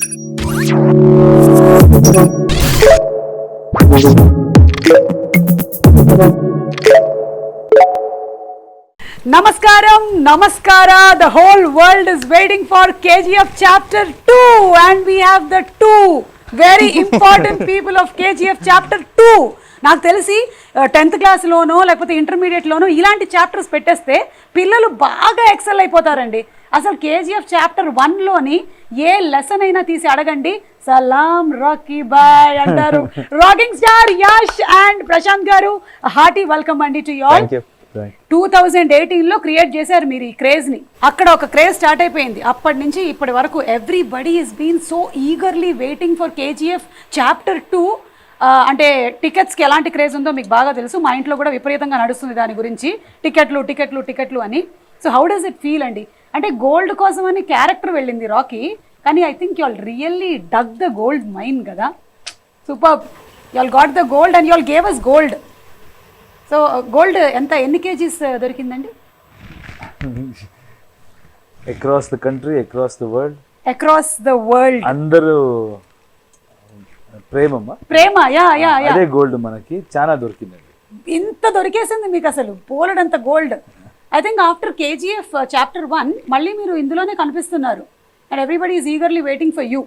Namaskaram, Namaskara. The whole world is waiting for KGF Chapter 2 and we have the two very important people of KGF Chapter 2. నాకు తెలిసి 10th క్లాస్లోనో లేకపోతే ఇంటర్మీడియట్లోనో ఇలాంటి chapters పెట్టేస్తే పిల్లలు బాగా XL అయిపోతారండి. అసలు KGF Chapter 1లోని ఏ లెసన్ అయినా తీసి అడగండి, సలాం రాకీ బాయ్ అంటారు. Rocking star Yash and Prashanth garu, hearty welcome అండి టు యు ఆల్. 2018లో క్రియేట్ చేశారు మీరు ఈ క్రేజ్ని. అక్కడ ఒక క్రేజ్ స్టార్ట్ అయిపోయింది. అప్పటి నుంచి ఇప్పటి వరకు everybody is been so eagerly waiting for KGF Chapter 2. అంటే టికెట్స్కి ఎలాంటి క్రేజ్ ఉందో మీకు బాగా తెలుసు. మా ఇంట్లో కూడా విపరీతంగా నడుస్తుంది దాని గురించి, టికెట్లు టికెట్లు టికెట్లు అని. So how does it feel అండి? అంటే గోల్డ్ కోసం అని క్యారెక్టర్ వెళ్ళింది రాకీ, కానీ I think you all really dug the gold mine కదా. Super, you all got the gold and you all gave us gold. So gold ఎన్ని KGs దొరికిందండి? Across the country, across the world. Across the world అందరూ ప్రేమ, అదే gold మనకి చాలా దొరికిందండి. ఇంత దొరికేసింది మీకు అసలు పోలడంత gold. I think after KGF Chapter 1 మళ్ళీ మీరు ఇందులోనే కనిపిస్తున్నారు and everybody is eagerly waiting for you.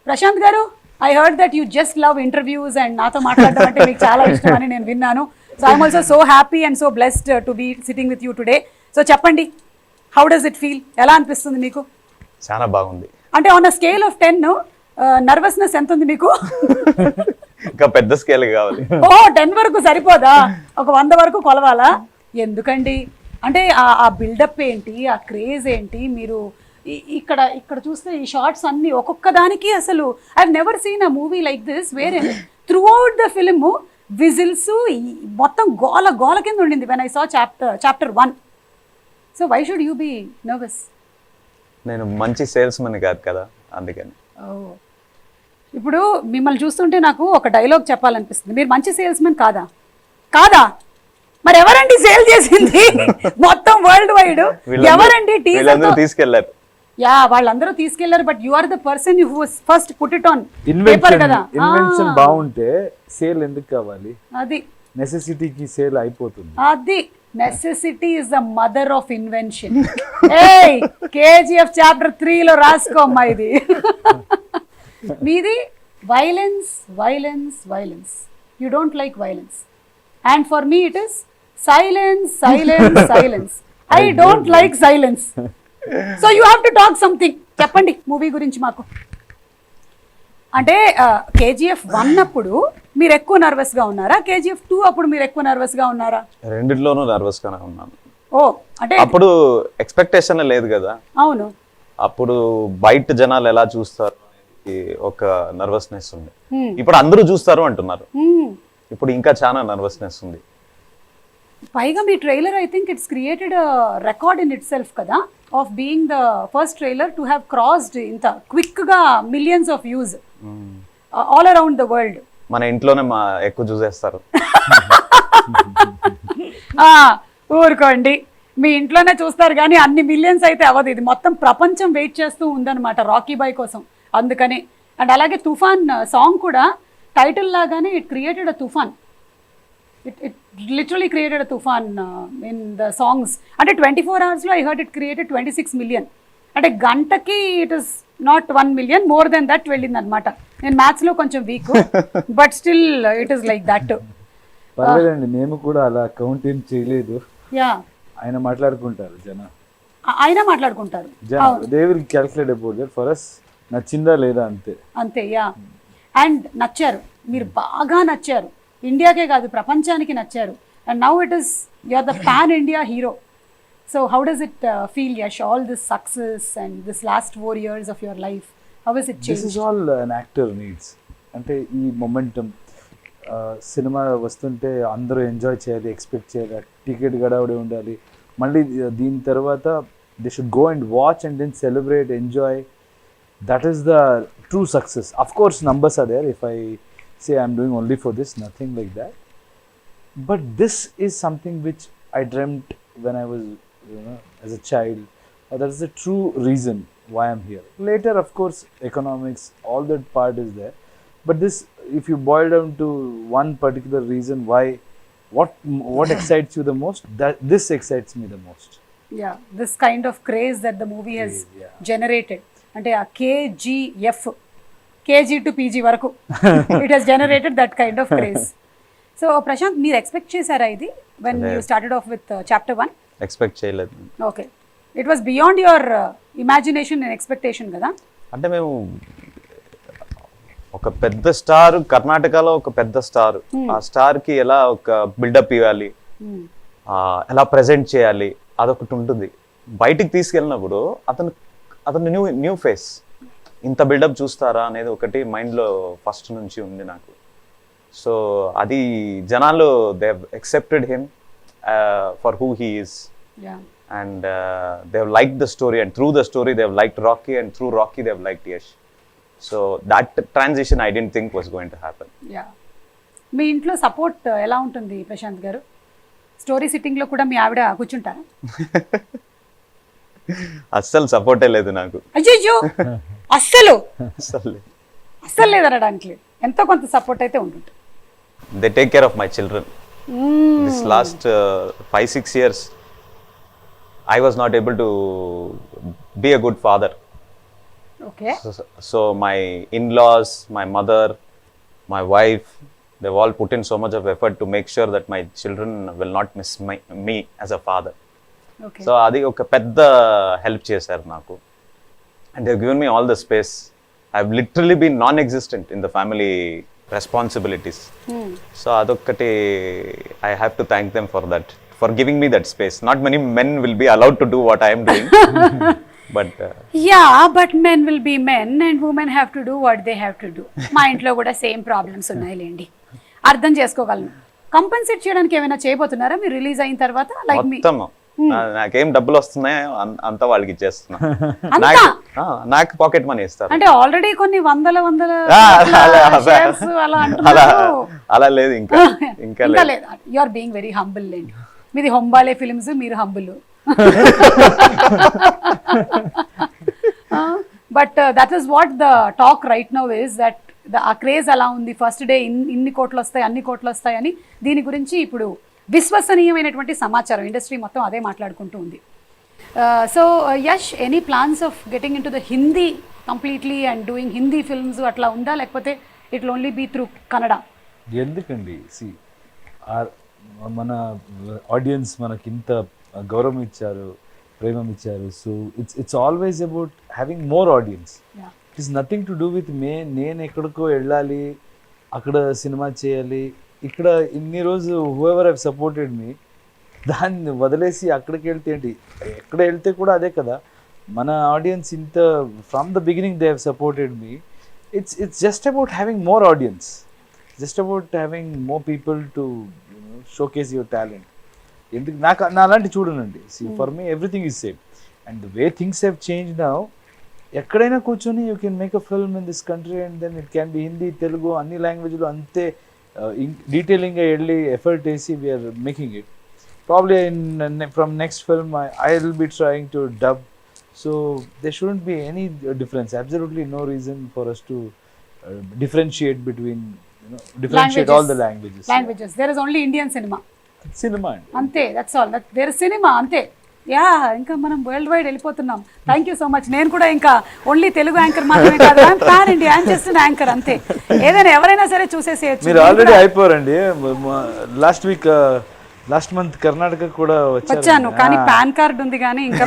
Prashanth garu, I heard that you just love interviews and నాతో మాట్లాడడం అంటే మీకు చాలా ఇష్టం అని నేను విన్నాను. So I'm also so happy and so blessed to be sitting with you today. So చెప్పండి, హౌ డస్ ఇట్ ఫీల్? ఎలా అనిపిస్తుంది మీకు? చాలా బాగుంది. అంటే on a scale of 10 nervousness ఎంత ఉంది మీకు? ఇంకా పెద్ద స్కేల్ కావాలి. 10 వరకు సరిపోదా? ఒక 100 వరకు కొలవాలా? ఎందుకండి, అంటే ఆ బిల్డప్ ఏంటి, ఆ క్రేజ్ ఏంటి? మీరు ఇక్కడ చూస్తే ఈ షార్ట్స్ అన్ని ఒక్కొక్క దానికి అసలు I have never seen a movie like this where throughout the film whistles మొత్తం గోల కింద ఉండింది when I saw chapter 1. So why should you be nervous? నేను మంచి సేల్స్ మన్ కాదు కదా, అందుకని. ఇప్పుడు మిమ్మల్ని చూస్తుంటే నాకు ఒక డైలాగ్ చెప్పాలనిపిస్తుంది. మీరు మంచి సేల్స్ మెన్ కాదా? మరి ఎవరండి సేల్ చేసింది మొత్తం వరల్డ్ వైడ్? ఎవరండి తీసుకెళ్లారు? వాళ్ళందరూ తీసుకెళ్లారు, but you are the person who was first put it on paper కదా. ఇన్వెన్షన్ బాగుంటే సేల్ ఎందుకు కావాలి? అది నెసెసిటీకి సేల్ అయిపోతుంది. అది necessity is the mother of invention. ఏయ్, KGF Chapter 3లో రాసుకోమ్మా ఇది. మీది violence violence violence. You don't like violence and for me it is silence silence silence. I don't like silence. So you have to talk something. చెప్పండి movie గురించి మాకు. అంటే KGF 1 అప్పుడు మీరు ఎక్కువ నర్వస్ గా ఉన్నారా? KGF 2 అప్పుడు మీరు ఎక్కువ నర్వస్ గా ఉన్నారా? రెండిట్లోనూ నర్వస్ గానే ఉన్నాను. అంటే అప్పుడు ఎక్స్పెక్టేషన్ లేదు కదా. అవును, అప్పుడు బయట జనాలు ఎలా చూస్తారు ఒక నర్వస్నెస్ ఉంది. ఇప్పుడు అందరూ చూస్తారు అంటున్నారు, ఇప్పుడు ఇంకా చాలా నర్వస్నెస్ ఉంది. పైగా మీ trailer I think it's created record in itself కదా, of being the first trailer to have crossed ఇంత క్విక్ గా millions of views all around the world. మన ఇంట్లోనే ఎక్కువ చూసేస్తారు. ఊరుకోండి, మీ ఇంట్లోనే చూస్తారు కానీ అన్ని మిలియన్స్ అయితే అవ్వదు. ఇది మొత్తం ప్రపంచం వెయిట్ చేస్తూ ఉందన్నమాట రాకీ బాయ్ కోసం. అందుకని అండ్ అలాగే తుఫాన్ సాంగ్ కూడా టైటిల్ లాగానే ఇట్ క్రియేటెడ్ అ తుఫాన్. ఇట్ లిటరలీ క్రియేటెడ్ అ తుఫాన్ ఇన్ ద సాంగ్స్. అంటే 24 hours I heard it created 26 million. అంటే గంటకి it is not 1 million, more than that వెళ్ళింది అనమాట. నేను మ్యాథ్స్లో కొంచెం week, but still it is like that. పర్లేదండి, మేము కూడా అలా కౌంట్ ఏం చేయలేదు. యా, ఆయన మాట్లాడుకుంటారు, ఆయన మాట్లాడుకుంటారు. They will calculate about that. For us నచ్చిందా లేదా అంతే. యా, అండ్ నచ్చారు, మీరు బాగా నచ్చారు. ఇండియాకే కాదు ప్రపంచానికి నచ్చారు. And now it is you are the pan India hero. So how does it feel, Yash, all this success and this last 4 years of your life? How is it change? This is all an actor needs. అంటే ఈ momentum, cinema వస్తుంటే అందరూ enjoy చేయాలి, expect చేయాలి, ticket గడవడే ఉండాలి. మళ్ళీ దీని తర్వాత they should go and watch and then celebrate, enjoy. That is the true success. Of course, numbers are there. If I say I'm doing only for this, nothing like that. But this is something which I dreamt when I was, as a child. That is the true reason. why I'm here. Later, of course, economics, all that part is there. But this, if you boil down to one particular reason why, what excites you the most, that this excites me the most. Yeah, this kind of craze that the movie has Craze, yeah. generated. అంటే ఆ KGF, KG to PG వరకు it has generated that kind of craze. So Prashanth, మీరు expect చేశారా ఇది when you started off with chapter 1? Expect చేయలేదు. Okay, it was beyond your imagination and expectation కదా? అంటే మేము ఒక పెద్ద స్టార్, కర్ణాటకలో ఒక పెద్ద స్టార్, ఆ స్టార్ కి ఎలా ఒక బిల్డప్ ఇవ్వాలి, ఎలా ప్రెజెంట్ చేయాలి, అదొకటి ఉంటుంది. బయటికి తీసుకెళ్ళినప్పుడు అతను న్యూ ఫేస్, ఇంత బిల్డప్ చూస్తారా అనేది ఒకటి మైండ్లో ఫస్ట్ నుంచి ఉంది నాకు. సో అది జనాలు they have accepted him for who he is, and they have liked the story, and through the story they have liked Rocky, and through Rocky they have liked Yash. So that transition I didn't think was going to happen. Yeah. మీ ఇంట్లో support ఎలా ఉంటుంది ప్రశాంత్ గారు? Story sitting లో కూడా మీ ఆవిడ కూర్చుంటారా? అస్సలు సపోర్టే లేదు నాకు. అయ్యో, అస్సలు అస్సలు లేదనడానికి లేదు, ఎంతో కొంత సపోర్ట్ అయితే ఉంటుంది. They take care of my children. This last 5-6 years I was not able to be a good father. Okay. So my in-laws, my mother, my wife, they've all put in so much of effort to make sure that my children will not miss me as a father. Okay. So adi oka pedda help chesaru naku, and they've given me all the space. I've literally been non-existent in the family responsibilities. So adokkati I have to thank them for that, for giving me that space. Not many men will be allowed to do what I am doing. But yeah, but men will be men and women have to do what they have to do. మా ఇంట్లో కూడా same problems ఉన్నాయిలేండి, అర్థం చేసుకోగలను. Compensate చేయడానికి ఏమైనా చేయబోతున్నారా మీరు release అయిన తర్వాత? లైక్ మొత్తం నాకేం డబ్బులు వస్తున్నాయో అంతా వాళ్ళకి ఇచ్చేస్తున్నా. నాకు పాకెట్ మనీ ఇస్తారు. అంటే ఆల్రెడీ కొన్ని వందల shares అలా అంటున్నారు. అలా లేదు, ఇంకా లేదు. You are being very humble లేండి. మీది హొంబాలే ఫిల్మ్స్, మీరు humble. But that is what the talk right now is that ఆ క్రేజ్ అలా ఉంది. ఫస్ట్ డే ఇన్ని కోట్లు వస్తాయి, అన్ని కోట్లు వస్తాయి అని. దీని గురించి ఇప్పుడు విశ్వసనీయమైనటువంటి సమాచారం, ఇండస్ట్రీ మొత్తం అదే మాట్లాడుకుంటూ ఉంది. So Yash, any plans of getting in to the Hindi completely and doing Hindi films అట్లా ఉందా, లేకపోతే it will only be through Kannada? ఎందుకండి, సి మన ఆడియన్స్ మనకి ఇంత గౌరవం ఇచ్చారు, ప్రేమం ఇచ్చారు. So it's always about having more audience. It is nothing to do with నేను ఎక్కడికో వెళ్ళాలి, అక్కడ సినిమా చేయాలి. ఇక్కడ ఇన్ని రోజు హూఎవర్ హ్యావ్ సపోర్టెడ్ మీ, దాన్ని వదిలేసి అక్కడికి వెళ్తే ఏంటి? ఎక్కడ వెళ్తే కూడా అదే కదా. మన ఆడియన్స్ ఇంత from the beginning they have supported me. It's just about having more audience, just about having more people to showcase your talent. ఎందుకు నాకు అలాంటి చూడనండి. For me everything is same, and the way things have change now. ఎక్కడైనా కూర్చొని you can make a film in this country, and then it can be Hindi, Telugu, అన్ని లాంగ్వేజ్లో అంతే డీటెయిలింగ్గా వెళ్ళి ఎఫర్ట్ వేసి we're making it. Probably from next film I will be trying to dub. So there shouldn't be any difference, absolutely no reason for us to differentiate between, differentiate all the languages. There is only Indian cinema ante, that's all. There is cinema ante. Yeah, ఇంకా మనం world wide వెళ్ళిపోతున్నాం. Thank you so much. నేను కూడా ఇంకా only Telugu anchor మాత్రమే కాదు, pan India, I'm just an anchor అంతే. ఏదైనా ఎవరైనా సరే చూసేసేయచ్చు. మీరు ఆల్రెడీ అయిపోరండి. లాస్ట్ మంత్ కర్ణాటక కూడా వచ్చాను, కానీ పాన్ కార్డ్ ఉంది, కానీ ఇంకా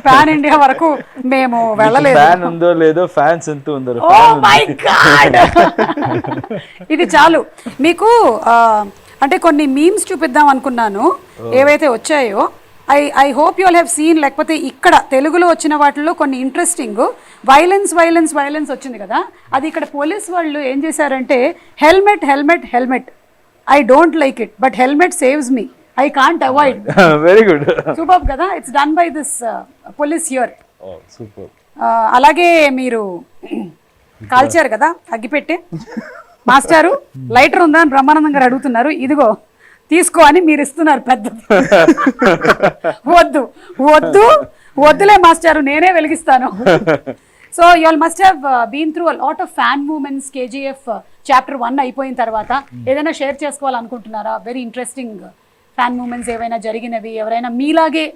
పాన్ ఇండియా వరకు మేము వెళ్ళలేదు. ఫ్యాన్ ఉందో లేదో, ఫ్యాన్స్ ఎంత ఉందో. ఓ మై గాడ్, ఇది చాలు మీకు. అంటే కొన్ని మీమ్స్ చూపిద్దాం అనుకున్నాను, ఏవైతే వచ్చాయో. I hope you all have seen. లేకపోతే ఇక్కడ తెలుగులో వచ్చిన వాటిల్లో కొన్ని ఇంట్రెస్టింగ్, వైలెన్స్ వచ్చింది కదా, అది ఇక్కడ పోలీస్ వాళ్ళు ఏం చేశారంటే, helmet helmet helmet, I don't like it but helmet saves me, I can't avoid. Very good, super కదా. It's done by this police here. Super. అలాగే మీరు కాల్చారు కదా అగ్గిపెట్టే, మాస్టారు లైటర్ ఉందా అని బ్రహ్మానందం గారు అడుగుతున్నారు. ఇదిగో తీసుకో అని మీరు ఇస్తున్నారు. పెద్ద వద్దు వద్దులే మాస్టర్, నేనే వెలిగిస్తాను. So you all must have been through a lot of fan moments. KGF chapter 1 అయిపోయిన తర్వాత ఏదైనా షేర్ చేసుకోవాలనుకుంటున్నారా? వెరీ ఇంట్రెస్టింగ్ ఫ్యాన్ మూమెంట్స్ ఏవైనా జరిగినవి, ఎవరైనా మీలాగే,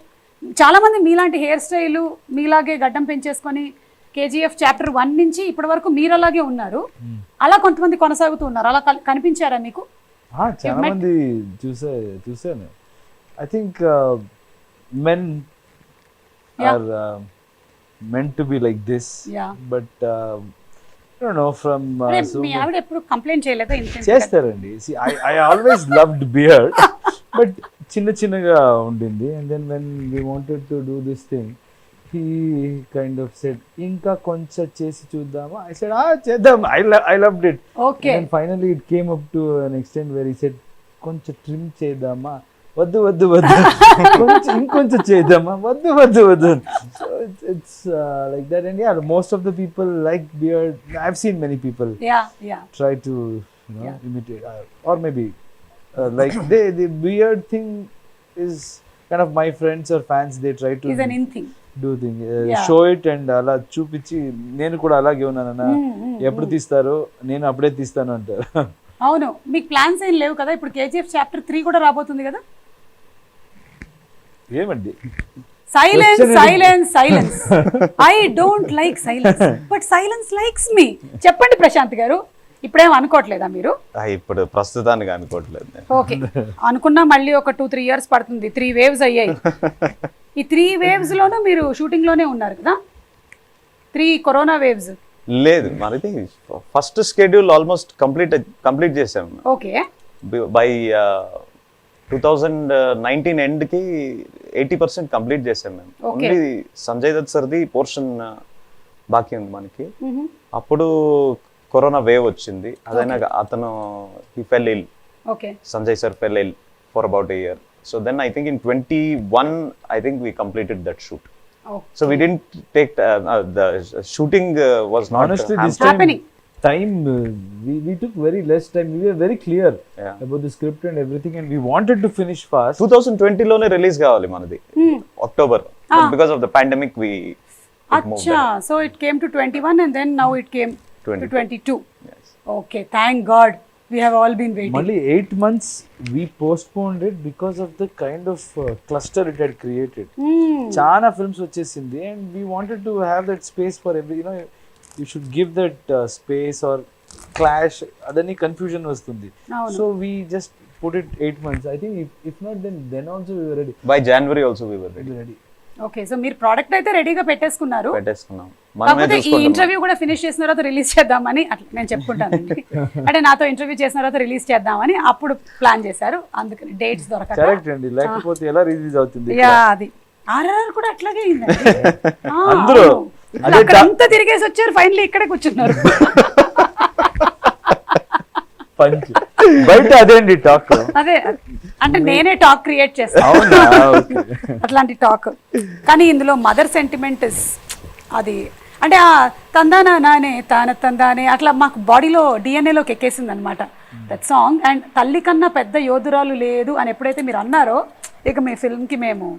చాలా మంది మీలాంటి హెయిర్ స్టైలు, మీలాగే గడ్డం పెంచేసుకొని కేజీఎఫ్ చాప్టర్ 1 నుంచి ఇప్పటి వరకు మీరు అలాగే ఉన్నారు, అలా కొంతమంది కొనసాగుతూ ఉన్నారు, అలా కనిపించారా మీకు? చాలా మంది చూసాను. I think men are meant to be like this, but I don't know from మీ ఆవిడ ఎప్పుడు కంప్లైంట్ చేయలేదా? చేస్తారండి. See, I always loved beard, but చిన్నగా ఉండింది. And then when we wanted to do this thing, he kind of said, ఇంకా కొంచెం చేసి చూద్దామా? I said, చేద్దాం. I loved it. Okay. And then finally it came up to an extent where he said, కొంచెం trim చేద్దామా? వద్దు కొంచెం ఇంకొంచెం చేద్దామా? వద్దు. So it's like that. And yeah, most of the people like beard. I've seen many people try to imitate, or maybe like the beard thing is kind of my friends or fans, they try to is an in thing, do thing, show it and అలా చూపించి నేను కూడా అలాగే ఉన్నానన్నా, ఎప్పుడు తీస్తారో నేను అప్పుడే తీస్తాను అంటారు. అవును, మీకు ప్లాన్స్ ఏం లేవు కదా? ఇప్పుడు కేజీఎఫ్ చాప్టర్ 3 కూడా రాబోతుంది కదా? ఏమండి? Silence. I don't like silence, but silence likes me. చెప్పండి ప్రశాంత్ గారు, ఇప్పుడేం అనుకోవట్లేదా మీరు? ఇప్పుడు ప్రస్తుతానికి అనుకోవట్లేదు. ఓకే, అనుకున్నా మళ్ళీ ఒక 2-3 years పడుతుంది. 3 waves అయ్యాయి. ఈ 3 waves లోనూ మీరు షూటింగ్ లోనే ఉన్నారు కదా? 3 కరోనా వేవ్స్ లేదు, మనది ఫస్ట్ షెడ్యూల్ ఆల్మోస్ట్ కంప్లీట్ చేసాం. ఓకే, బై 2019 ఎండ్ కి 80% కంప్లీట్ చేసాం మేము. ఓన్లీ సంజయ్ దత్ సర్ది పోర్షన్ బాకీ ఉంది మనకి. అప్పుడు కరోనా వేవ్ వచ్చింది. అదైనా అతను he fell ill, Sanjay sir fell ill for about a year. So then I think in 21 I think we completed that shoot. So we didn't take the shooting was not honestly this happening. Time we took very less time. We were very clear about the script and everything, and we wanted to finish fast. 2020 లోనే release కావాలి మనది, October. Because of the pandemic we acha, so it came to 21 and then now it came to 22. Yes. Okay, thank God. We have all been waiting. Only 8 months we postponed it because of the kind of cluster it had created. Chana films vachesindi, and we wanted to have that space for every, you should give that space or clash, adani confusion vastundi. So we just put it 8 months. I think if not then also we were ready. By January also we were ready. Okay, so మీరు product అయితే రెడీగా పెట్టేసుకున్నాం. కాకపోతే ఈ interview కూడా finish చేసిన తర్వాత release చేద్దామని అట్లా నేను చెప్పుకుంటాను. అంటే నాతో ఇంటర్వ్యూ చేసిన తర్వాత రిలీజ్ చేద్దామని అప్పుడు ప్లాన్ చేశారు, అందుకని డేట్స్ దొరకక. కరెక్ట్ అండి, లేకపోతే ఎలా రిలీజ్ అవుతుంది? అది ఆర్ఆర్ కూడా అట్లాగే అయిందండి. అందరూ అంతా తిరిగేసి వచ్చారు, ఫైనల్లీ ఇక్కడే కూర్చున్నారు. బయట అదేండి టాక్. అదే అంటే నేనే టాక్ క్రియేట్ చేస్తాను, అట్లాంటి టాక్. కానీ ఇందులో మదర్ సెంటిమెంట్ అది అంటే తందానా నానే తందానే అట్లా మాకు బాడీలో డిఎన్ఏలోకి ఎక్కేసింది అనమాట దట్ సాంగ్. అండ్ తల్లి కన్నా పెద్ద యోధురాలు లేదు అని ఎప్పుడైతే మీరు అన్నారో, ఇక మీ ఫిల్మ్కి మేము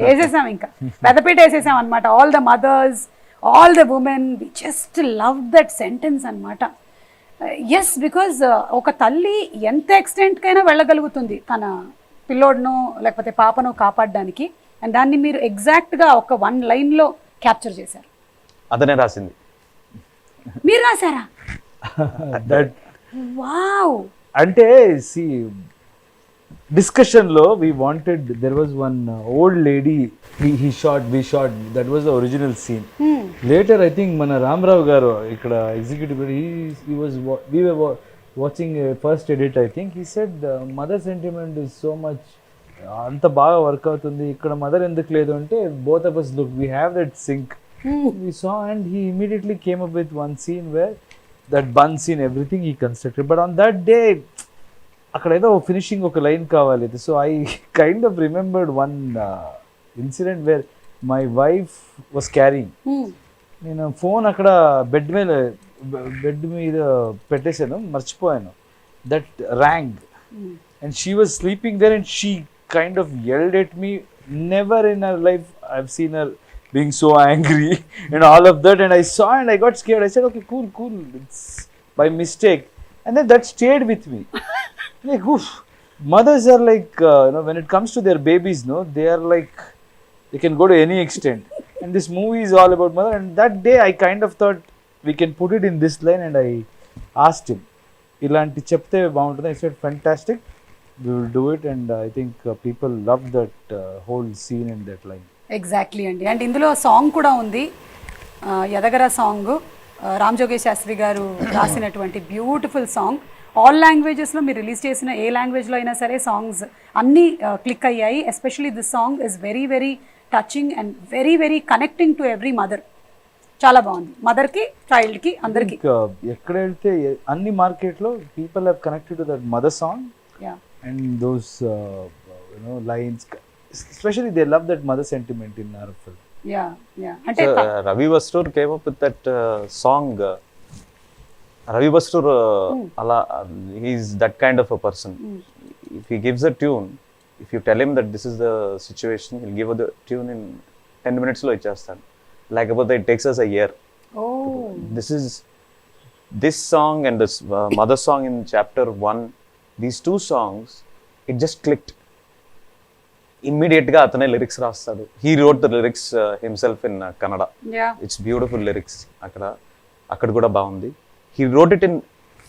వేసేసాం, ఇంకా పెద్దపీట వేసేసాం అనమాట. All the mothers, all the women, we just love that sentence అనమాట. ఎస్, బికాజ్ ఒక తల్లి ఎంత ఎక్స్టెంట్కైనా వెళ్ళగలుగుతుంది తన పిల్లోడ్ను లేకపోతే పాపను కాపాడడానికి. అండ్ దాన్ని మీరు ఎగ్జాక్ట్గా ఒక 1 లైన్లో క్యాప్చర్ చేశారు. అతనే రాసింది. మీరు రాశారా? వావ్. అంటే సి డిస్కషన్ లో we wanted, there was one old lady we shot, that was the original scene. Later I think మన రామరావు గారు ఇక్కడ executive, we were watching first edit, I think he said mother sentiment is so much, అంత బాగా work అవుతుంది ఇక్కడ, mother ఎందుకు లేదు అంటే both of us look, we have that sync. We saw, and he immediately came up with one scene where that bun scene, everything he constructed, but on that day అక్కడ ఏదో finishing ఒక line కావాలి. So I kind of remembered one incident where my wife was carrying. నేను phone అక్కడ bed మీద పెట్టేశాను, మర్చిపోయాను. That rang and she was sleeping there and she kind of yelled at me. Never in her life I've seen her being so angry and all of that, and I saw and I got scared. I said, okay, cool, it's by mistake. And then that stayed with me. Like, oof. Mothers are like, when it comes to their babies, no, they are like, they can go to any extent. And this movie is all about mother. And that day I kind of thought we can put it in this line, and I asked him, ilanti chepte baaguntundi. I said, fantastic, we will do it. And I think people loved that whole scene and that line. Exactly అండి. And ఇందులో song కూడా ఉంది, యదగర song, Ram జోగేష్ Sastry గారు రాసినటువంటి beautiful song. All లాంగ్వేజెస్లో మీరు release చేసిన ఏ లాంగ్వేజ్లో అయినా సరే సాంగ్స్ అన్నీ క్లిక్ అయ్యాయి. Especially this song is very very touching and very very connecting to every mother. చాలా బాగుంది, మదర్కి, చైల్డ్కి, అందరికి. ఎక్కడ వెళ్తే అన్ని మార్కెట్లో people have connected to that mother song and those lines. Especially they love that mother sentiment in our film. Yeah. అంటే Ravi Bastur came up with that song. Ravi Bastur, he's that kind of a person. If he gives a tune, if you tell him that this is the situation, he'll give the tune in 10 minutes lo ichchestan. Like about it takes us a year. This song and this mother song in chapter 1, these two songs, it just clicked. Immediate గా అతనే lyrics రాస్తాడు. He wrote the lyrics himself in Kannada. It's beautiful lyrics. అక్కడ కూడా బాగుంది. He wrote it in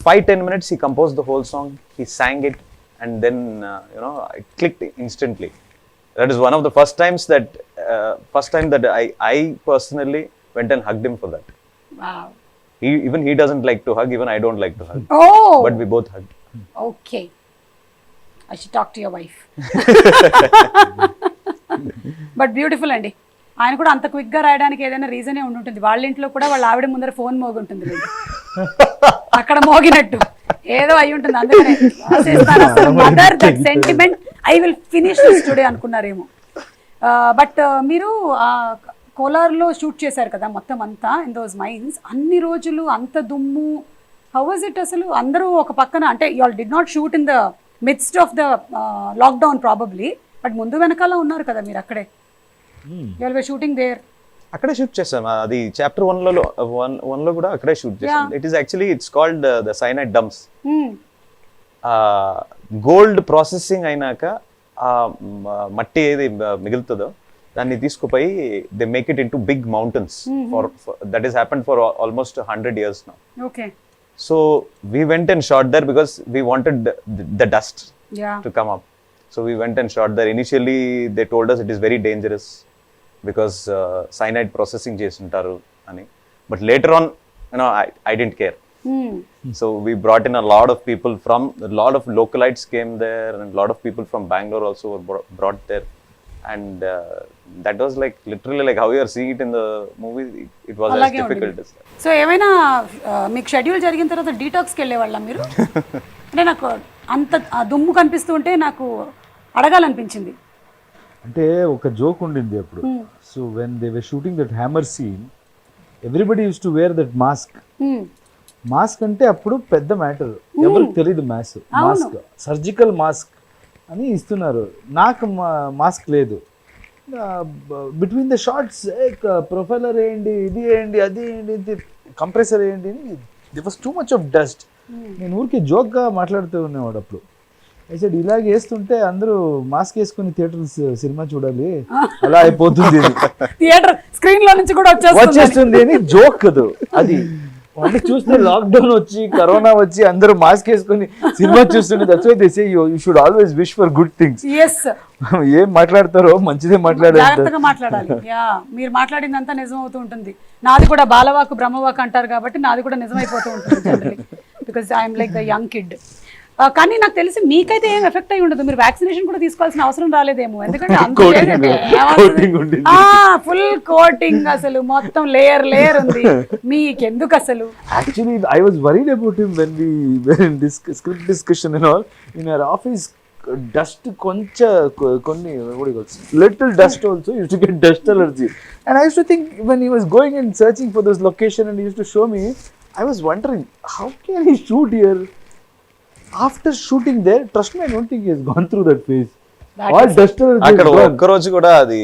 5-10 minutes. He compose the whole song, he sang it, and then it clicked instantly. That is one of the first time that I personally went and hugged him for that. Wow. He doesn't like to hug, even I don't like to hug. But we both hugged. Okay. I should talk to your wife. But beautiful అండి. ఆయన కూడా అంత క్విక్గా రాయడానికి ఏదైనా రీజనే ఉండుంటుంది. వాళ్ళ ఇంట్లో కూడా వాళ్ళ ఆవిడ ముందర ఫోన్ మోగుంటుంది, అక్కడ మోగినట్టు ఏదో అయి ఉంటుంది. అందుకనే mother that sentiment, I will finish this today అనుకున్నారేమో. బట్ మీరు కోలార్లో షూట్ చేశారు కదా మొత్తం అంతా, ఇన్ దోస్ మైన్స్. అన్ని రోజులు అంత దుమ్ము, హౌ వాజ్ ఇట్ అసలు? అందరూ ఒక పక్కన, అంటే you all did not shoot in the midst of the lockdown probably, but ముందు వెనకాల ఉన్నారు కదా మీరు అక్కడే. you were shooting there. అక్కడే షూట్ చేసాం. అది చాప్టర్ 1 లో కూడా అక్కడే షూట్ చేసాం. It is actually it's called the cyanide dumps. Gold processing అయినాక ఆ మట్టి ఏది మిగులుతుందో దాన్ని తీసుకుపోయి they make it into big mountains. For that is happened for almost 100 years now. Okay. So we went and shot there because we wanted the dust to come up. So we went and shot there. Initially they told us it is very dangerous because cyanide processing chesuntaru ani. But later on, I didn't care. So we brought in a lot of people a lot of localites came there, and a lot of people from Bangalore also were brought there. And that was like literally like how you are seeing it in the movie. It was as difficult as that. So ఏమైనా మీకు schedule జరిగిన తర్వాత డీటాక్స్కి వెళ్ళేవాళ్ళ మీరు? అంటే నాకు అంత దుమ్ము కనిపిస్తూ ఉంటే నాకు అడగాలనిపించింది. అంటే ఒక జోక్ ఉండింది అప్పుడు. So when they were shooting that hammer scene, everybody use to wear that mask. Mask అంటే అప్పుడు పెద్ద మ్యాటర్, ఎవరికి తెలియదు మాస్క్. సర్జికల్ మాస్క్ అని ఇస్తున్నారు, నాకు మాస్క్ లేదు. బిట్వీన్ ద షార్ట్స్ ప్రొఫైలర్ వేయండి, ఇది వేయండి, అది వేయండి, కంప్రెసర్ వేయండి, there was too much of dust. నేను ఊరికి జోక్గా మాట్లాడుతూ ఉండేవాడు అప్పుడు. అయితే ఇలాగే వేస్తుంటే అందరూ మాస్క్ వేసుకుని థియేటర్ సినిమా చూడాలి, అలా అయిపోతుంది, థియేటర్ స్క్రీన్ లో నుంచి కూడా వచ్చేస్తుంది అని జోక్ కదా అది. అంటే చూస్తే లాక్డౌన్ వచ్చి, కరోనా వచ్చి, అందరూ మాస్క్ వేసుకుని సినిమా చూస్తుండే. That's why they say you should always wish for good things. ఏం మాట్లాడతారో మంచిదే మాట్లాడాలి. మీరు మాట్లాడిందంతా నిజం అవుతూ ఉంటుంది. నాది కూడా బాలవాకు బ్రహ్మవాకు అంటారు కాబట్టి నాది కూడా నిజమైపోతూ ఉంటుంది, because I'm like the young kid. కానీ నాకు తెలిసి మీకైతే ఏం ఎఫెక్ట్ అయి ఉండదు, మీరు వ్యాక్సినేషన్ కూడా తీసుకోవాల్సిన అవసరం రాలేదేమో, ఎందుకంటే ఫుల్ కోటింగ్ అసలు మొత్తం లేయర్ ఉంది మీకెందుకు అసలు. Actually I was worried about him when we were in script discussion and all in our office. Dust కొన్ని little dust also use to get dust allergy. And I use to think when he was going and searching for this location and he use to show me, I was wondering how can he shoot here. After shooting there, trust me, I don't think he has gone through that phase. All dust అక్కడ ఒక్క రోజు కూడా అది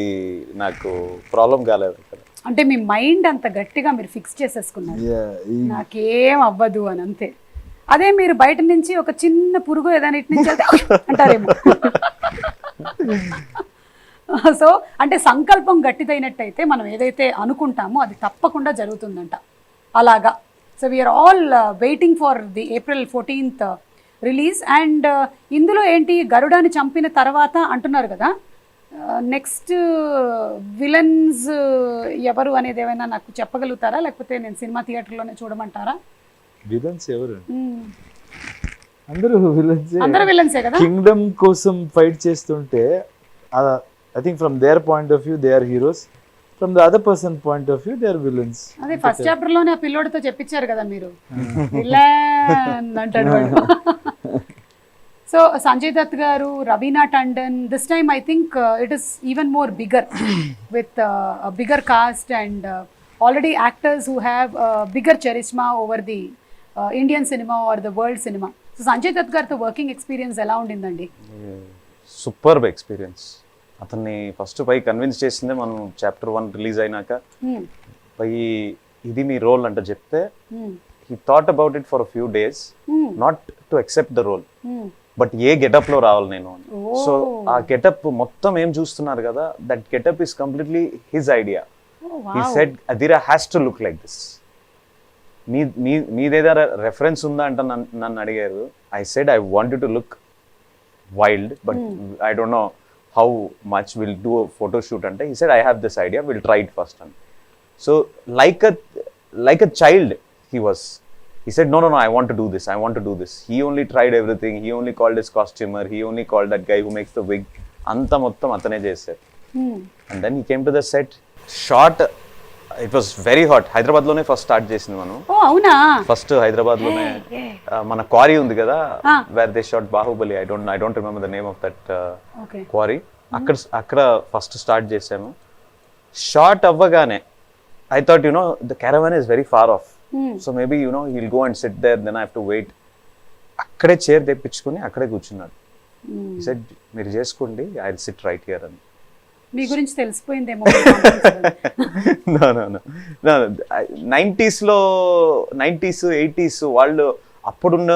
నాకు problem కాలేదు అక్కడ. అంటే మీ mind అంత గట్టిగా మీరు ఫిక్స్ చేసేసుకున్నారు నాకేం అవ్వదు అని, అంతే. అదే మీరు బయట నుంచి ఒక చిన్న పురుగు ఏదైనా ఇటు నుంచి వెళ్తే అంటారేమో. సో అంటే సంకల్పం గట్టిదైనట్టయితే మనం ఏదైతే అనుకుంటామో అది తప్పకుండా జరుగుతుందంట అలాగా. So we're all waiting for the April 14th release. And ఇందులో ఏంటి, గరుడాని చంపిన తర్వాత అంటున్నారు కదా, నెక్స్ట్ విలన్స్ ఎవరు అనేది ఏమైనా నాకు చెప్పగలుగుతారా, లేకపోతే నేను సినిమా థియేటర్లోనే చూడమంటారా? విలన్స్ ఎవరు? అందరూ విలన్స్, అందరూ విలన్సే కదా. కింగ్డమ్ కోసం ఫైట్ చేస్తుంటే I think from their point of view they are heroes, from the other person point of view they are villains. అదే ఫస్ట్ చాప్టర్ లోనే ఆ పిల్లోడితో చెప్పించారు కదా మీరు, విలన్ అంటాడు వాడు. So Sanjay Dutt garu, Raveena Tandon, this time I think it is even more bigger with bigger cast and already actors who have bigger charisma over the Indian cinema or the world cinema. So Sanjay Dutt గారితో working experience ఎలా ఉండిందండి? Superb experience. అతన్ని first పై convince చేసిందే మనం Chapter 1 release అయినాక. పై ఇది మీ role అంటే చెప్తే he thought about it for a few days, not to accept the role, but A getup లో రావాలి నేను. సో ఆ గెటప్ మొత్తం ఏం చూస్తున్నారు కదా, that getup is completely his idea. He said అదిరా has to look like this. మీదేదా రెఫరెన్స్ ఉందా అంటే నన్ను అడిగారు. I said I want to look wild, but I don't know how much will do photo shoot అంటే. He said I have this idea, will try it first అని. So like a child he was. He said, no, I want to do this, I want to do this. He only tried everything. He only called his costumer, he only called that guy who makes the wig. Anta mottam atane chesaru. And then he came to the set, shot. It was very hot. Hyderabad lone first start chesindi manu. Oh avuna, first Hyderabad lone mana quarry undi kada, where they shot Bahubali. I don't remember the name of that quarry. akkada first start chesamu. Shot avvagane I thought, the caravan is very far off. So maybe, he'll go and sit there, then I have to wait. అక్కడే chair తెప్పించుకొని అక్కడే కూర్చున్నాడు. He said, మీరు చేసుకోండి, I'll sit right here అని. మీ గురించి తెలిసిపోయిందేమో. No. 90s, 80s వాళ్ళు అప్పుడున్న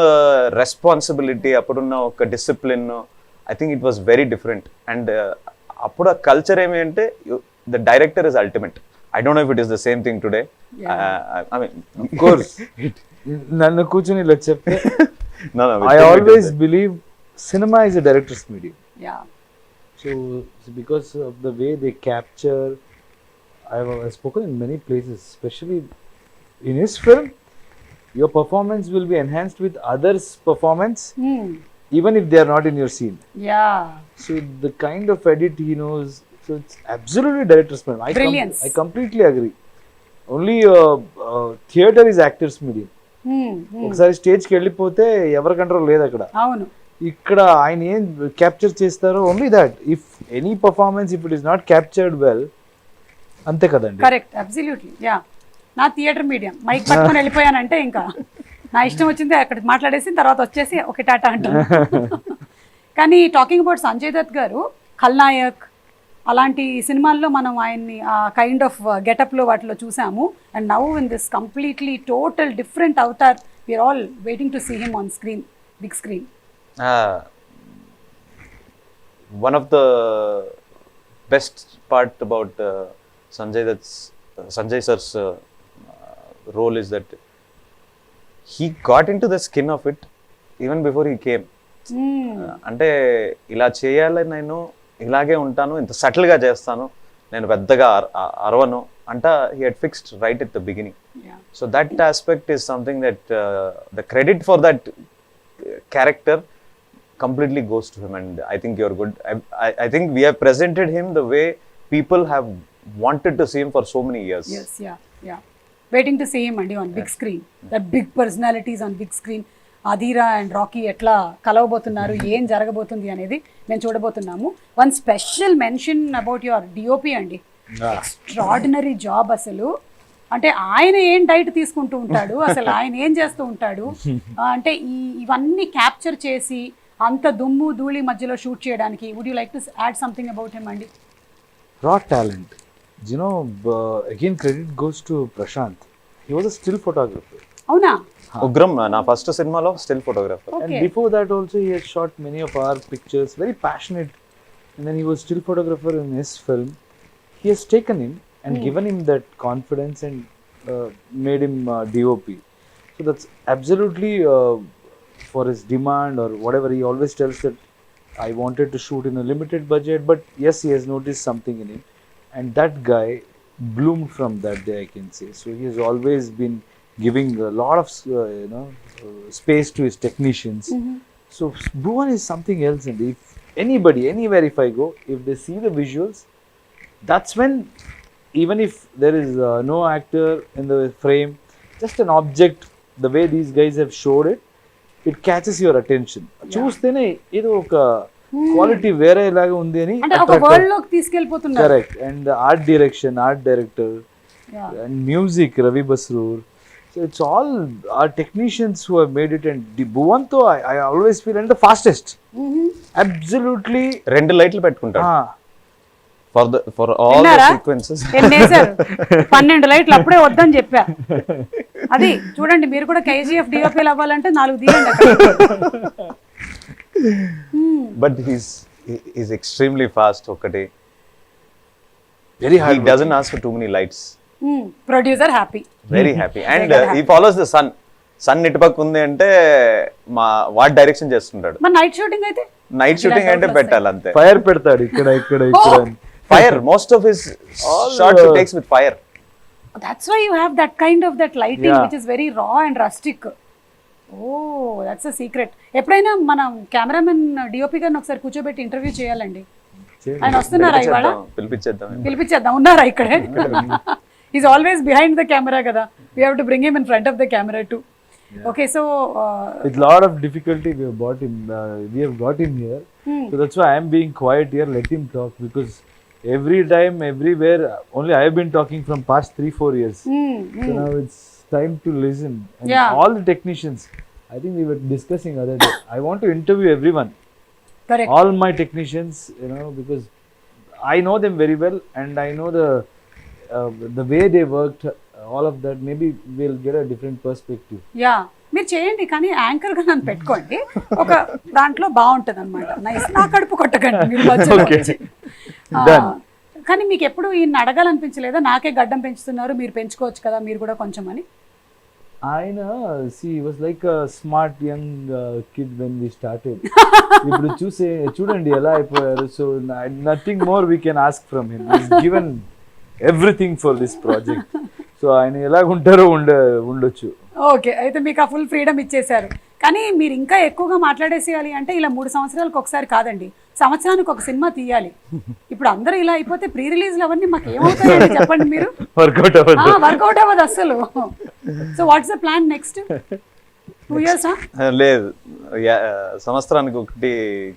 రెస్పాన్సిబిలిటీ, అప్పుడున్న ఒక discipline, I think it was very different. And అప్పుడు ఆ కల్చర్ ఏమి అంటే the director is ultimate. I don't know if it is the same thing today. I mean, of course. Nannu kuchuni ila chepte. No. I always believe cinema is a director's medium. Yeah. So because of the way they capture, I've spoken in many places, especially in his film, your performance will be enhanced with others' performance, even if they are not in your scene. Yeah. So the kind of edit he knows. So it's absolutely director's medium. I completely agree. Only theater is actor's medium. ఒకసారి స్టేజ్కి వెళ్ళిపోతే ఎవరి control లేదు అక్కడ. అవును. ఇక్కడ ఆయన ఏం క్యాప్చర్ చేస్తారో only that. If any performance if it is not captured well, అంతే కదండి. Correct, absolutely. యా, నా థియేటర్ మీడియం మైక్ పట్టుకొని వెళ్ళిపోయానంటే ఇంకా నా ఇష్టం వచ్చింది అక్కడ మాట్లాడేసి తర్వాత వచ్చేసి ఒక టాటా అంటాను. కానీ టాకింగ్ అబౌట్ సంజయ్ దత్ గారు, ఖల్నాయక్ అలాంటి సినిమాల్లో మనం ఆయన్ని ఆ కైండ్ ఆఫ్ గెటప్లో వాటిలో చూసాము. And now in this completely total different avatar, we're all waiting to see him on screen, big screen. One of the best part about Sanjay sir's role is that he got into the skin of it even before he came. అంటే ఇలా చేయాలని నేను ఇలాగే ఉంటాను, ఇంత సటిల్గా చేస్తాను, నేను పెద్దగా అరవను అంట. He had fixed right at the beginning. So that aspect is something that the credit for that character completely goes to him, and I think you're good. I think we have presented him the way people have wanted to see him for so many years. Yes, yeah. Waiting to see him and on big screen. That big personalities on big screen. Adira and Rocky ఎట్లా కలవబోతున్నారు, ఏం జరగబోతుంది అనేది మేము చూడబోతున్నాము. One special mention about your DOP అండి. Extraordinary job అసలు. అంటే ఆయన ఏం డైట్ తీసుకుంటూ ఉంటాడు, అసలు ఆయన ఏం చేస్తూ ఉంటాడు అంటే ఇవన్నీ క్యాప్చర్ చేసి అంత దుమ్ము ధూళి మధ్యలో షూట్ చేయడానికి? Would you like to add something about him అండి? Raw talent. You know, again credit goes to Prashanth. He was a still photographer. అవునా? ఉగ్రం నా ఫస్ట్ సినిమాలో still photographer. And Okay. before that also he had shot many of our pictures, very passionate. And then he was still photographer in his film. He has taken him and given him that confidence and made him DOP. So that's absolutely for his demand or whatever. He always tells that I wanted to shoot in a limited budget, but yes, he has noticed something in him. And that guy bloomed from that day, I can say. So he has always been giving a lot of space to his technicians. So Bhuvan is something else, and if anybody anywhere if I go, if they see the visuals, that's when, even if there is no actor in the frame, just an object, the way these guys have showed it, it catches your attention. చూస్తేనే ఇది ఒక quality వేరే లాగా ఉంది అని అంటే ఒక world లోకి తీసుకెళ్ళిపోతున్నారు. Correct. And art direction, art director and music Ravi Basrur. So it's all our technicians who have made it. And Bhuvanto I always feel and the fastest. Absolutely. 2 లైట్లు పెట్టుకుంటాడు ఫర్ ఆల్ ద విన్నారా? సీక్వెన్సెస్. ఎన్నేసారు? 12 లైట్లు అప్పుడే వద్దని చెప్పా. అది చూడండి, మీరు కూడా KGF డిఓపీలు అవ్వాలంటే 4 తీయండి అక్కడ. But he's extremely fast. ఒకటి Very he hard. doesn't ask for too many lights. Producer happy. Very happy. And he follows the sun. Sun ఇటుపక్క ఉంది అంటే వాట్ డైరెక్షన్ చేస్తుంటాడు. మరి నైట్ షూటింగ్ అయితే? నైట్ షూటింగ్ అంటే పెట్టాలి అంతే. ఫైర్ పెడతాడు ఇక్కడ ఇక్కడ ఇక్కడ. Fire, most of his shots he takes with fire. That's why you have that kind of that lighting, Yeah. which is very raw and rustic. Oh, that's a secret. ఎప్పుడైనా మనం cameraman DOP గారిని ఒకసారి కూర్చోబెట్టి interview చేయాలండి. ఆయన వస్తున్నారా ఇవాళ? పిలిపించేద్దాం. ఉన్నారా ఇక్కడే? Is always behind the camera కదా. We have to bring him in front of the camera too. Okay, so with lot of difficulty we have brought him. We have got him here. So that's why I am being quiet here. Let him talk, because every time, everywhere, only I have been talking from past 3-4 years. So now it's time to listen. And Yeah. all the technicians, I think we were discussing other day. I want to interview everyone. correct. All my technicians, because I know them very well, and I know the way they worked. All of that, maybe we'll get a different perspective. Yeah, మీరు చేయండి, కానీ anchor గా నన్ను పెట్టుకోండి. ఒక దాంట్లో బాగుంటది అనమాట. నైస్. నా కడుపు కొట్టకండి మీరు మధ్యలో వచ్చి. కానీ మీకు ఎప్పుడు ఈయన అడగాలనిపించలేదా, నాకే గడ్డం పెంచుతున్నారు మీరు పెంచుకోవచ్చు కదా మీరు కూడా కొంచెం అని? ఆయన see, he was like a smart young kid when we started. ఇప్పుడు చూడండి ఎలా అయిపోయారు. So nothing more we can ask from him. He's given everything for this project. So ఆయన ఎలాగుంటారో ఉండొచ్చు. ఓకే, అయితే మీకు ఆ ఫుల్ ఫ్రీడమ్ ఇచ్చేసారు. కానీ మీరు ఇంకా ఎక్కువగా మాట్లాడేసేయాలి అంటే ఇలా 3 సంవత్సరాలకు ఒకసారి కాదండి, సంవత్సరానికి ఒక సినిమా తీయాలి. ఇప్పుడు అందరూ ఇలా అయిపోతే ప్రీ రిలీజ్లు అవన్నీ మాకు ఏమవుతాయండి చెప్పండి మీరు? వర్కౌట్ అవ్వదు అస్సలు. So what's the plan next 2 years? లేదు, సంవత్సరానికి ఒకటి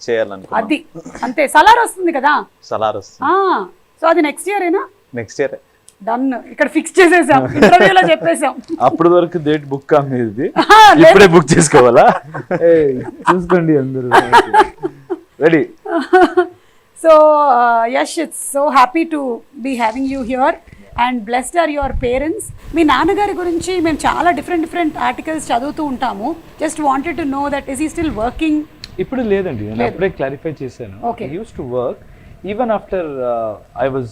చేయాలనుకున్నాను. అది అంతే. సలార్ వస్తుంది కదా. సలార్ వస్తుంది. సో అది నెక్స్ట్ ఇయర్ ఏనా? Next year done. ఇక్కడ ఫిక్స్ చేసేసాం, ఇంటర్వ్యూలో చెప్పేసాం. అప్పటి వరకు డేట్ బుక్ కాదు, ఇప్పుడే బుక్ చేసుకోవాలా? చూసుకోండి అందరూ. Ready. So Yash, it's so happy to be having you here and blessed are your parents. మీ నాన్నగారి గురించి మేము చాలా డిఫరెంట్ ఆర్టికల్స్ చదువుతూ ఉంటాము. Just wanted to know that is he still working? ఇప్పుడు లేదండి, నేను అప్పుడే క్లారిఫై చేశాను. Okay. He used to work even after I was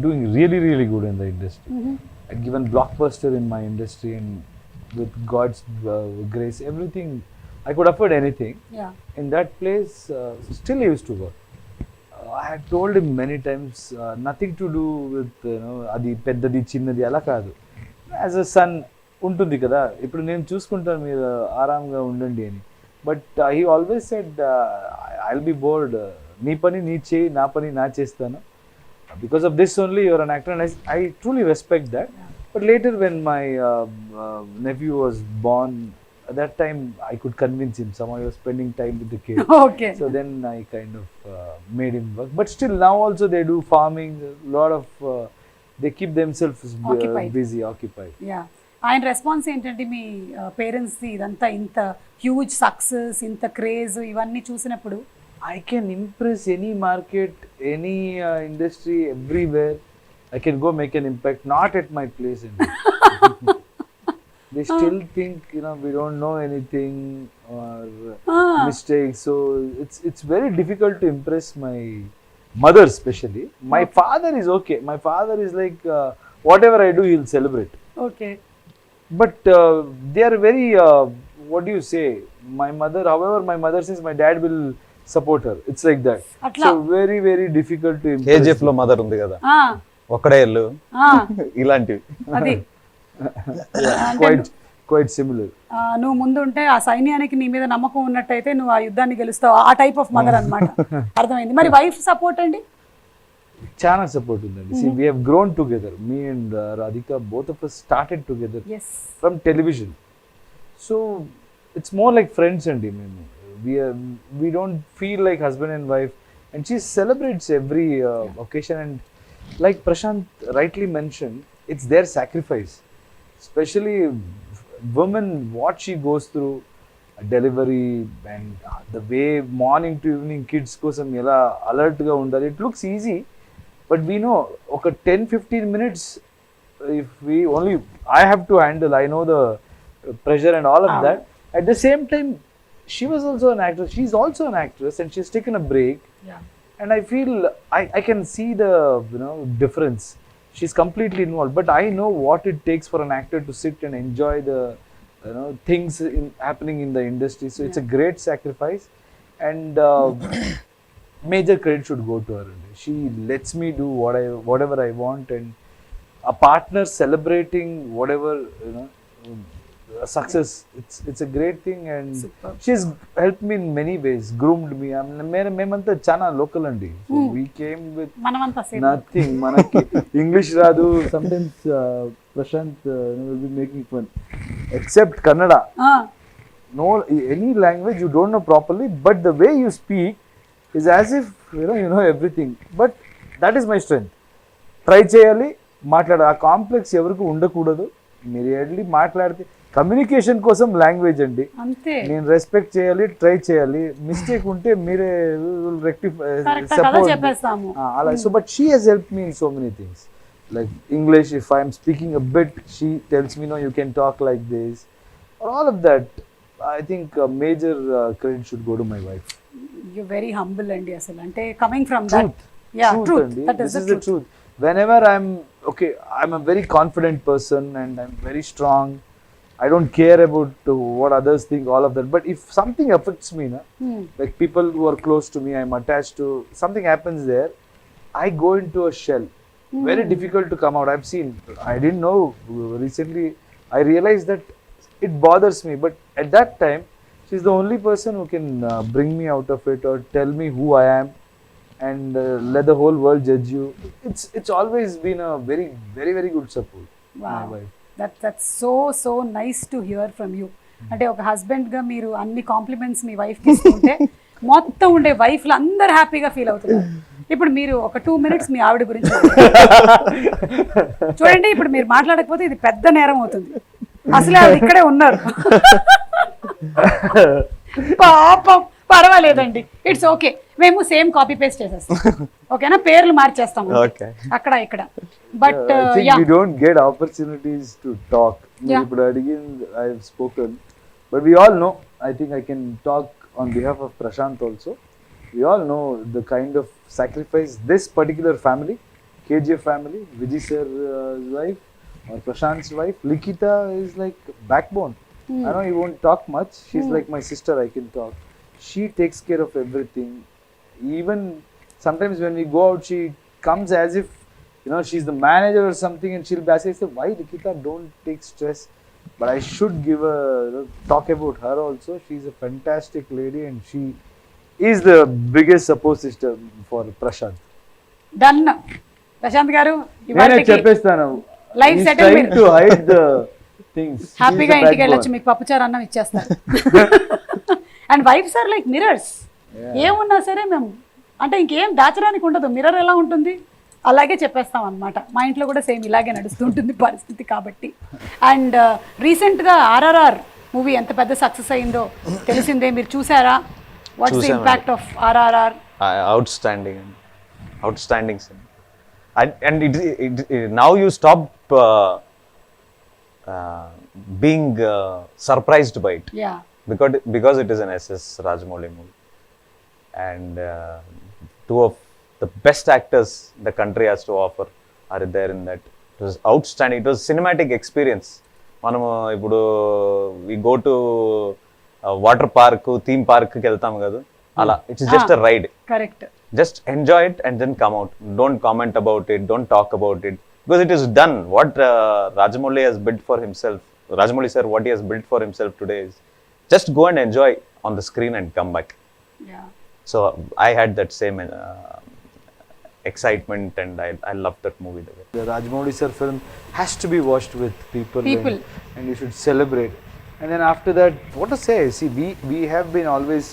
doing really, really good in the industry. I'd given blockbuster in my industry, and with God's grace, everything, I could afford anything. Yeah. In that place, still he used to work. I had told him many times, nothing to do with, adi peddadi chinnadi ala kaadu. As a son ఉంటుంది కదా, ఇప్పుడు నేను చూసుకుంటాను, మీరు ఆరాంగా ఉండండి అని. But he always said, I'll be bored. నీ పని నీ చేయి, నా పని నా చేస్తాను. Because of this only you're an actor, and I truly respect that. But later when my nephew was born, at that time I could convince him. Somehow he was spending time with the kid. Okay. So then I kind of made him work. But still now also they do farming, a lot of they keep themselves Occupied. busy, occupied. Yeah. ఆయన response ఏంటంటే మీ parents ఇదంతా ఇంత huge success, ఇంత craze ఇవన్నీ చూసినప్పుడు? I can impress any market, any industry, everywhere. I can go make an impact, not at my place. They still think, we don't know anything or mistakes. So it's very difficult to impress my mother especially. My father is okay. My father is like, whatever I do, he'll celebrate. Okay. But they are very, what do you say? My mother, however my mother says, my dad will support her. It's like that. Atla. So very, very difficult to impress. KGF లో mother ఉంది కదా, Ah. ఒక్కడే ఇల్లు ఇలాంటివి. అది quite similar. నువ్వు ముందు ఉంటే ఆ సైన్యానికి నీ మీద నమ్మకం ఉన్నట్టయితే నువ్వు ఆ యుద్ధాన్ని గెలుస్తావు, ఆ టైప్ ఆఫ్ మదర్ అన్నమాట. అర్థమైంది. మరి వైఫ్ సపోర్ట్ అండి? చాలా సపోర్ట్ ఉందండి. See, we have grown together. Me and Radhika, both of us started together from television. So it's more like friends అండి మేము. We don't feel like husband and wife, and she celebrates every occasion. And like Prashanth rightly mentioned, it's their sacrifice, especially women, what she goes through, delivery and the way morning to evening kids kosam ela alert ga undali. It looks easy, but we know okay 10-15 minutes if we only I have to handle. I know the pressure and all of that. At the same time, she was also an actress. She's also an actress, and she's taken a break. And I feel I can see the difference. She's completely involved, but I know what it takes for an actor to sit and enjoy the things happening in the industry. So it's a great sacrifice, and major credit should go to her. She lets me do whatever I want, and a partner celebrating whatever success. It's a great thing, and she's helped me in many ways, groomed me. మేమంతా చాలా local అండి. We came with nothing. మనకి English రాదు. Sometimes Prashanth will be making fun, except Kannada. No, any language you don't know properly, but the way you speak is as if you know everything. But that is my strength. Try చేయాలి, మాట్లాడాలి. ఆ complex ఎవరికి ఉండకూడదు. మీరు ఎడ్లీ మాట్లాడితే communication కోసం language అండి. నేను రెస్పెక్ట్ చేయాలి, ట్రై చేయాలి. మిస్టేక్ ఉంటే మీరే రెక్టిఫై సపోర్ట్ అలా. So but she has helped me in so many things. Like English, if I'm speaking a bit, she tells me no you can talk like this. All of that I think major credit should go to my wife. You very humble అండి అసలు. అంటే coming from that. Yeah, truth. That is the truth. Whenever I'm a very confident person, and I'm very strong. I don't care about what others think, all of that. But if something affects me, like people who are close to me, I'm attached to, something happens there, I go into a shell. Very difficult to come out. I've seen, I didn't know, recently I realized that it bothers me. But at that time, she's the only person who can bring me out of it or tell me who I am, and let the whole world judge you. It's always been a very, very, very good support. Wow. My wife. That's so nice to hear from you. అంటే ఒక husband గా మీరు అన్ని compliments మీ wife కి ఇస్తుంటే మొత్తం ఉండే వైఫ్లు అందరు హ్యాపీగా ఫీల్ అవుతున్నారు. ఇప్పుడు మీరు ఒక 2 minutes మీ ఆవిడ గురించి చూడండి. ఇప్పుడు మీరు మాట్లాడకపోతే ఇది పెద్ద నేరం అవుతుంది. అసలే ఆవిడ ఇక్కడే ఉన్నారు. పాపం, పర్వాలేదండి, ఇట్స్ ఓకే. మేము సేమ్ కాపీ పేస్ట్ చేసేస్తాం, ఓకేనా? పేర్లు మార్చేస్తాము అక్కడ ఇక్కడ. But we don't get opportunities to talk. ఇప్పుడు అడిగిన I have spoken, but we all know, I think I can talk on behalf of Prashanth also. We all know the kind of sacrifice this particular family, KGF family, Vijay sir's wife or Prashanth's wife, Likita, is like backbone. I know he won't talk much. She's like my sister. I can talk. She takes care of everything. Even sometimes when we go out, she comes as if she's the manager or something, and she'll basically say, "Why, Nikita, don't take stress." But I should give a talk about her also. She's a fantastic lady, and she is the biggest support system for Prashanth. Done. Prashanth garu, నేను చెప్పేస్తాను. Life settle. Trying to hide the things. హ్యాపీగా ఇంటికి వెళ్ళొచ్చు, మీకు పప్పుచారు అన్నం ఇచ్చేస్తారు. And wives are like mirrors. ఏమున్నా సరే మేము అంటే ఇంకేం దాచడానికి ఉండదు. మిర్రర్ ఎలా ఉంటుంది? అలాగే చెప్పేస్తాం అనమాట. మా ఇంట్లో కూడా సేమ్ ఇలాగే నడుస్తుంటుంది పరిస్థితి కాబట్టి. అండ్ రీసెంట్గా RRR మూవీ ఎంత పెద్ద సక్సెస్ అయిందో తెలిసిందే, మీరు చూసారా? What's the impact of RRR? outstanding cinema. And now you stop being surprised by it, Yeah. because it is an SS Rajamouli movie, and two of the best actors the country has to offer are there in that. It was outstanding. It was cinematic experience. మనము ఇప్పుడు we go to water park, theme park కి వెళ్తాం కదా, అలా it's just a ride. Correct. Just enjoy it and then come out. Don't comment about it, don't talk about it, because it is done. What Rajamouli has built for himself, Rajamouli sir, what he has built for himself today is just go and enjoy on the screen and come back. Yeah. So I had that same excitement, and I loved that movie. The Rajamouli sir film has to be watched with people. And you should celebrate. And then after that, what to say? See, we have been always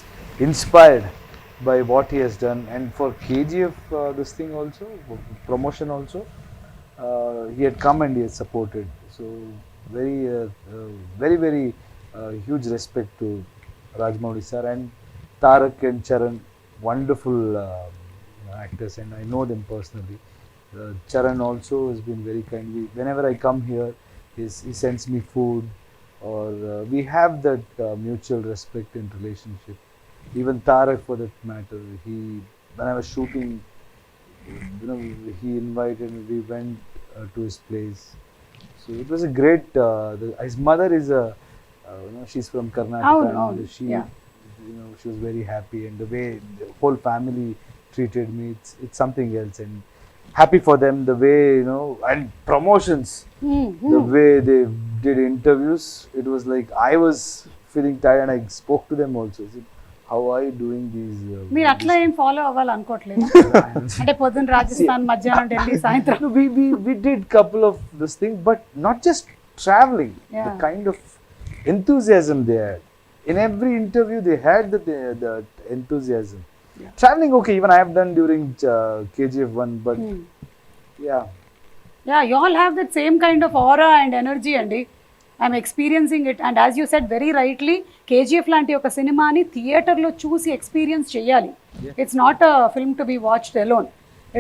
inspired by what he has done, and for KGF this thing also, promotion also, he had come and he has supported. So very huge respect to Rajamouli sir, and Tarak and Charan, wonderful actors, and I know them personally. Charan also has been very kind. Whenever I come here, he sends me food, or we have that mutual respect and relationship. Even Tarak, for that matter, when I was shooting, he invited me. We went to his place. So it was a great. His mother is she's from Karnataka. And she was very happy, and the way the whole family treated me, it's something else. And happy for them, the way, and promotions, the way they did interviews. It was like I was feeling tired, and I spoke to them also. I said, how are you doing these? మీరు అట్లా ఏం follow అవ్వాలనుకోవట్లేదు అంటే పొద్దున్న రాజస్థాన్, మధ్యాహ్నం ఢిల్లీ, సాయంత్రం. We did couple of this thing, but not just traveling. The kind of enthusiasm they had in every interview, they had that enthusiasm. Traveling, okay, even I have done during KGF 1, but yeah, you all have that same kind of aura and energy, andi. I'm experiencing it, and as you said very rightly, KGF లాంటి ఒక సినిమాని థియేటర్లో చూసి experience చేయాలి. It's not a film to be watched alone.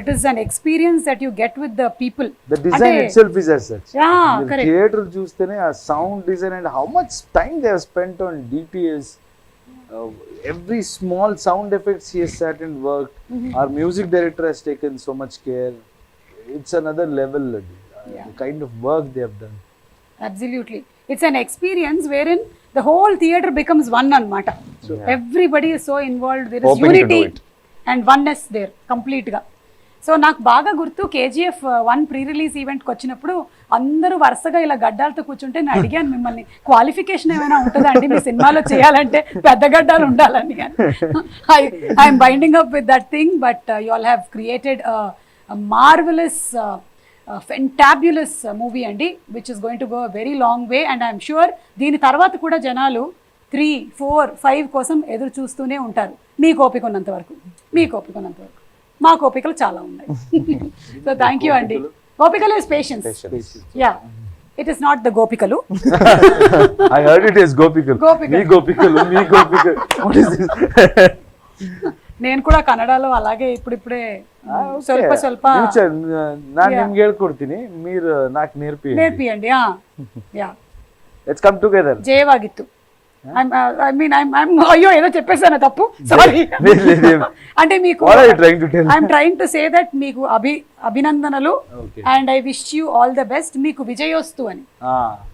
It is an experience that you get with the people. The design itself is as such. Yeah, correct. Theater చూస్తేనే ఆ sound design and how much time they have spent on DTS. Every small sound effects he has sat and worked. Our music director has taken so much care. It's another level. The kind of work they have done. Absolutely. It's an experience wherein the whole theater becomes one anamata. Everybody is so involved. There is hoping unity and oneness there complete ga. So నాకు బాగా గుర్తు KGF 1 pre release ఈవెంట్కి వచ్చినప్పుడు అందరూ వరుసగా ఇలా గడ్డాలతో కూర్చుంటే నేను అడిగాను మిమ్మల్ని, క్వాలిఫికేషన్ ఏమైనా ఉంటుందా అండి మీ సినిమాలో చేయాలంటే పెద్ద గడ్డాలు ఉండాలని. I'm binding up with that thing, but you all have created marvellous fantabulous movie అండి, which is going to go very long way. And I'm sure దీని తర్వాత కూడా జనాలు 3, 4, 5 కోసం ఎదురు చూస్తూనే ఉంటారు. మీకు ఓపిక ఉన్నంత వరకు, మా కోపికలు చాలా ఉన్నాయి. సో థ్యాంక్ యూ అండి. గోపికలు is patience. Yeah, it is not the గోపికలు. I heard it is gopikalu. మీ గోపికలు. What is this? నేను కూడా కన్నడలో అలాగే ఇప్పుడిప్పుడే ಸ್ವಲ್ಪ ನಾನು ನಿಮ್ಗೆ ಹೇಳ್ಕೊಡ್ತೀನಿ, మీరు నాకు నేర్పియండి. Yeah, let's come together. జయವಾಗಿತ್ತು. అయ్యో ఏదో చెప్పేసాను తప్పు, సారీ. అంటే మీకు I'm trying to say that మీకు అభినందనలు, and I wish you all the best. మీకు విజయోస్తు అని.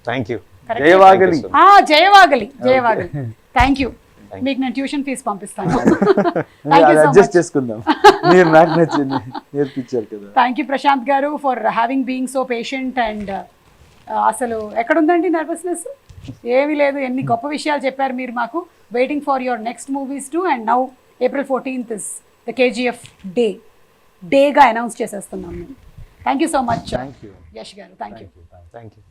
Thank you. జయవాగలి. Thank you. మీకు నేను ట్యూషన్ ఫీజు పంపిస్తాను. అడ్జస్ట్ చేసుకుందాం, మీరు నాకు నచ్చింది నేర్పించారు కదా. థ్యాంక్ యూ ప్రశాంత్ గారు for having being so patient. And అసలు ఎక్కడుందండి నర్వస్నెస్? ఏమీ లేదు. ఎన్ని గొప్ప విషయాలు చెప్పారు మీరు మాకు. Waiting for your next movies to. And now April 14th is the KGF డేగా అనౌన్స్ చేసేస్తున్నాం మేము. Thank you so much Yash గారు. Thank you.